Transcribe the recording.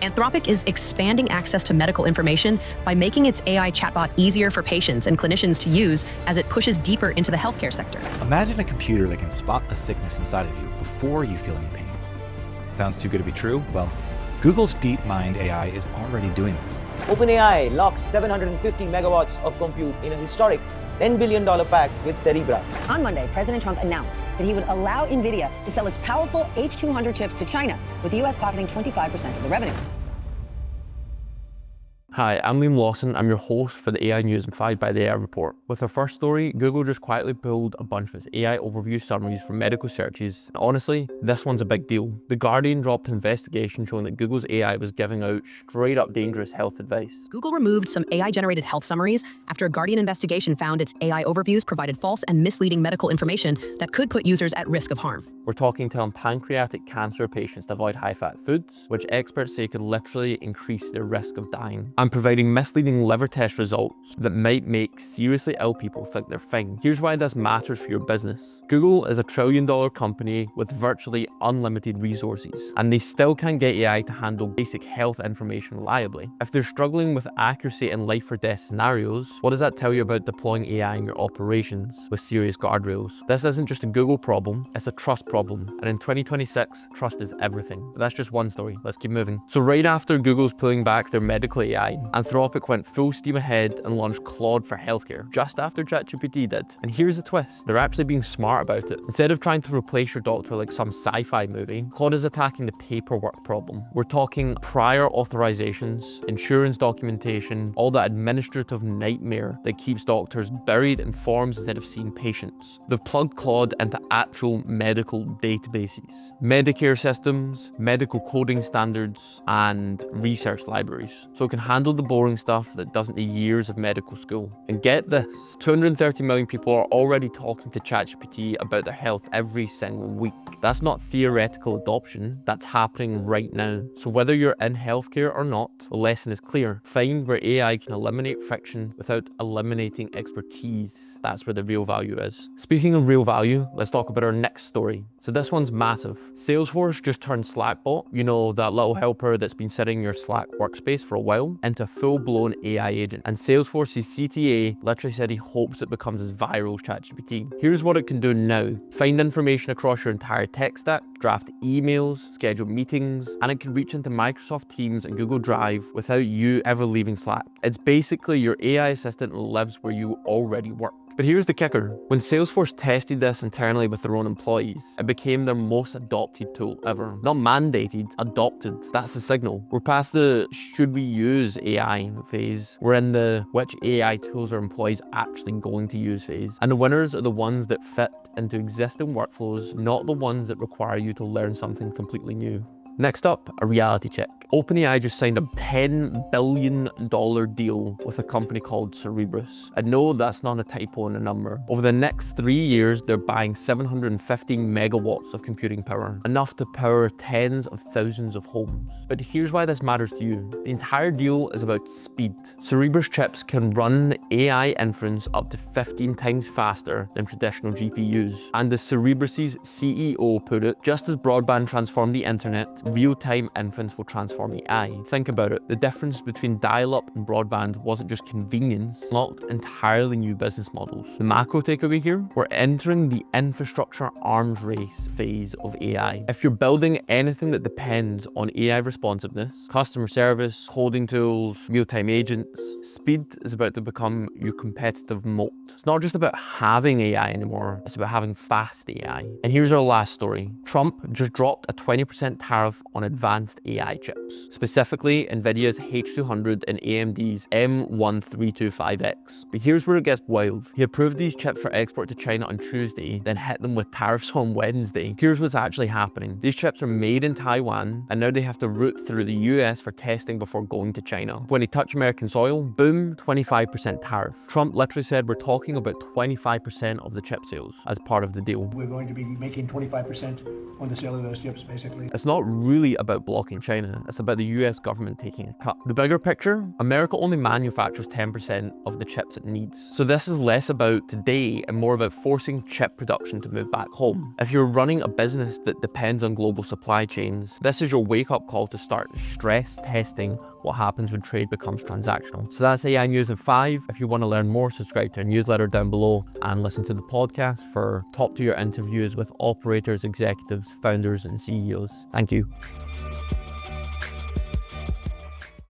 Anthropic is expanding access to medical information by making its AI chatbot easier for patients and clinicians to use as it pushes deeper into the healthcare sector. Imagine a computer that can spot a sickness inside of you before you feel any pain. Sounds too good to be true? Well, Google's DeepMind AI is already doing this. OpenAI locks 750 megawatts of compute in a historic $10 billion pact with Cerebras. On Monday, President Trump announced that he would allow NVIDIA to sell its powerful H200 chips to China, with the U.S. pocketing 25% of the revenue. Hi, I'm Liam Lawson. I'm your host for the AI News and 5 by the AI Report. With our first story, Google just quietly pulled a bunch of its AI overview summaries from medical searches. And honestly, this one's a big deal. The Guardian dropped an investigation showing that Google's AI was giving out straight up dangerous health advice. Google removed some AI-generated health summaries after a Guardian investigation found its AI overviews provided false and misleading medical information that could put users at risk of harm. We're talking telling pancreatic cancer patients to avoid high-fat foods, which experts say could literally increase their risk of dying, and providing misleading liver test results that might make seriously ill people think they're fine. Here's why this matters for your business. Google is a $1 trillion company with virtually unlimited resources, and they still can't get AI to handle basic health information reliably. If they're struggling with accuracy in life or death scenarios, what does that tell you about deploying AI in your operations with serious guardrails? This isn't just a Google problem, it's a trust problem. And in 2026, trust is everything. But that's just one story. Let's keep moving. So right after Google's pulling back their medical AI, Anthropic went full steam ahead and launched Claude for healthcare, just after ChatGPT did. And here's the twist. They're actually being smart about it. Instead of trying to replace your doctor like some sci-fi movie, Claude is attacking the paperwork problem. We're talking prior authorizations, insurance documentation, all that administrative nightmare that keeps doctors buried in forms instead of seeing patients. They've plugged Claude into actual medical databases, Medicare systems, medical coding standards, and research libraries, so it can handle the boring stuff that doesn't need years of medical school. And get this, 230 million people are already talking to ChatGPT about their health every single week. That's not theoretical adoption, that's happening right now. So whether you're in healthcare or not, the lesson is clear. Find where AI can eliminate friction without eliminating expertise. That's where the real value is. Speaking of real value, let's talk about our next story. So this one's massive. Salesforce just turned Slackbot, you know, that little helper that's been sitting in your Slack workspace for a while, into a full-blown AI agent. And Salesforce's CTA literally said he hopes it becomes as viral as ChatGPT. Here's what it can do now. Find information across your entire tech stack, draft emails, schedule meetings, and it can reach into Microsoft Teams and Google Drive without you ever leaving Slack. It's basically your AI assistant lives where you already work. But here's the kicker. When Salesforce tested this internally with their own employees, it became their most adopted tool ever. Not mandated, adopted. That's the signal. We're past the should we use AI phase. We're in the which AI tools are employees actually going to use phase. And the winners are the ones that fit into existing workflows, not the ones that require you to learn something completely new. Next up, a reality check. OpenAI just signed a $10 billion deal with a company called Cerebras. And no, that's not a typo in a number. Over the next 3 years, they're buying 750 megawatts of computing power, enough to power tens of thousands of homes. But here's why this matters to you. The entire deal is about speed. Cerebras chips can run AI inference up to 15 times faster than traditional GPUs. And as Cerebras' CEO put it, just as broadband transformed the internet, real-time inference will transform AI. Think about it. The difference between dial-up and broadband wasn't just convenience, it's not entirely new business models. The macro takeaway here, we're entering the infrastructure arms race phase of AI. If you're building anything that depends on AI responsiveness, customer service, coding tools, real-time agents, speed is about to become your competitive moat. It's not just about having AI anymore, it's about having fast AI. And here's our last story. Trump just dropped a 20% tariff on advanced AI chips. Specifically, NVIDIA's H200 and AMD's M1325X. But here's where it gets wild. He approved these chips for export to China on Tuesday, then hit them with tariffs on Wednesday. Here's what's actually happening. These chips are made in Taiwan, and now they have to route through the US for testing before going to China. When they touch American soil, boom, 25% tariff. Trump literally said we're talking about 25% of the chip sales as part of the deal. We're going to be making 25% on the sale of those chips, basically. It's not really about blocking China. It's it's about the US government taking a cut. The bigger picture, America only manufactures 10% of the chips it needs. So this is less about today and more about forcing chip production to move back home. If you're running a business that depends on global supply chains, this is your wake-up call to start stress testing what happens when trade becomes transactional. So that's AI News in 5. If you want to learn more, subscribe to our newsletter down below and listen to the podcast for top-tier interviews with operators, executives, founders, and CEOs. Thank you.